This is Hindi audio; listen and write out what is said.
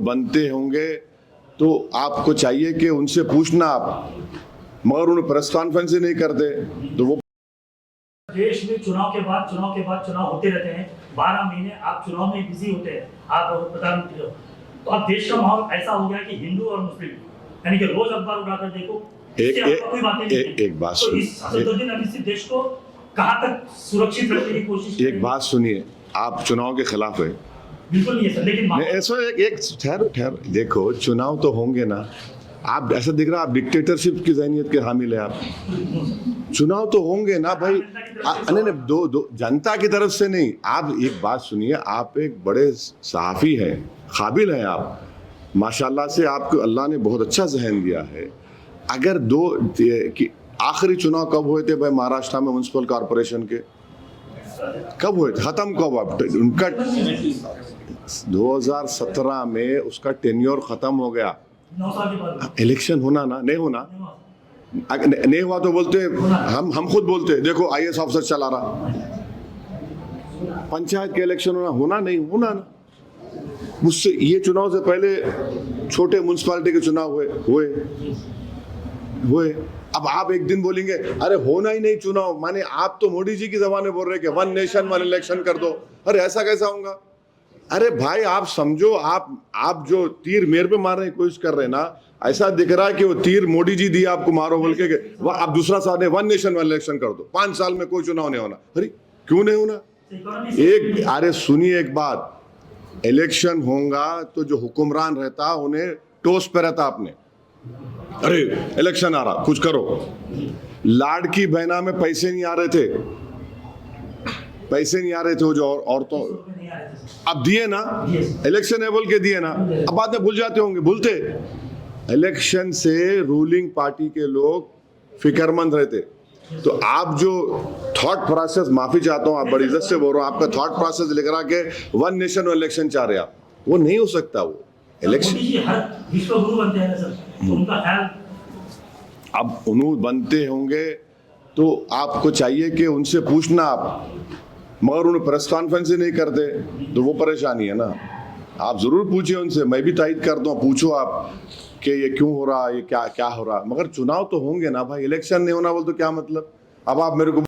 बनते होंगे तो आपको चाहिए कि उनसे पूछना आप, मगर उन्हें प्रेस कॉन्फ्रेंस ही नहीं करते तो वो देश में चुनाव के बाद चुनाव होते रहते हैं। 12 महीने आप चुनाव में बिजी होते हैं, आप प्रधानमंत्री हो, तो अब देश का माहौल ऐसा हो गया कि हिंदू और मुस्लिम यानी कि रोज अखबार उठाकर देखो, कोई बातें नहीं। एक बात तो इस असदुद्दीन अवीसी देश को कहां तक सुरक्षित रखने की कोशिश। एक बात सुनिए, आप चुनाव के खिलाफ है? बिल्कुल नहीं है सर, लेकिन ऐसा एक ठहर देखो, चुनाव तो होंगे ना। आप ऐसा दिख रहा है आप डिक्टेटरशिप की ज़हनियत के हामिल है आप। चुनाव तो होंगे ना भाई। नहीं, दो जनता की तरफ से नहीं। आप एक बात सुनिए, आप एक बड़े सहाफ़ी हैं, काबिल हैं आप, माशाल्लाह से आपको अल्लाह ने बहुत अच्छा जहन दिया है। अगर आखिरी चुनाव कब हुए थे भाई महाराष्ट्र में म्युनिसिपल कॉरपोरेशन के? कब हुए थे? खत्म कब हुआ उनका? 2017 में उसका टेन्योर खत्म हो गया। 9 साल के बाद इलेक्शन होना ना, नहीं होना, नहीं हुआ तो बोलते हम खुद बोलते देखो आईएएस ऑफिसर चला रहा। पंचायत के इलेक्शन होना नहीं होना ना। मुझसे ये चुनाव से पहले छोटे म्युनिसिपैलिटी के चुनाव हुए। अब आप एक दिन बोलेंगे अरे होना ही नहीं चुनाव, माने आप तो मोदी जी की जबान में बोल रहे कि 1 नेशन 1 इलेक्शन कर दो। अरे ऐसा कैसा होगा? अरे भाई आप समझो, आप जो तीर मेरे पे मारने की कोशिश कर रहे हैं ना, ऐसा दिख रहा है कि वो तीर मोदी जी दिए आपको मारो बोल के आप दूसरा साल 1 नेशन 1 इलेक्शन कर दो, 5 साल में कोई चुनाव नहीं होना। अरे क्यों नहीं होना? अरे सुनिए एक बात, इलेक्शन होगा तो जो हुक्मरान रहता उन्हें टोस पे रहता आपने, अरे इलेक्शन आ रहा कुछ करो। लाड़की बहना में पैसे नहीं आ रहे थे वो जो औरतों, अब दिए ना, इलेक्शन है बोल के दिए ना, अब बाद में भूल जाते होंगे, भूलते। इलेक्शन से रूलिंग पार्टी के लोग फिक्रमंद रहते। तो आप जो थॉट प्रोसेस, माफी चाहता हूं, आप बड़ी इज्जत से बोल रहा हूं, आपका थॉट प्रोसेस लिख रहा के 1 नेशन 1 इलेक्शन चाह रहे आप, वो नहीं हो सकता। वो इलेक्शन विश्व गुरु बनते हैं सर, तो उनका ख्याल अब उन्होंने बनते होंगे तो आपको चाहिए कि उनसे पूछना आप, मगर उन्हें प्रेस कॉन्फ्रेंस ही नहीं करते तो वो परेशानी है ना। आप जरूर पूछिए उनसे, मैं भी तायद करता हूँ, पूछो आप कि ये क्यों हो रहा, ये क्या हो रहा, मगर चुनाव तो होंगे ना भाई। इलेक्शन नहीं होना बोल तो क्या मतलब? अब आप मेरे को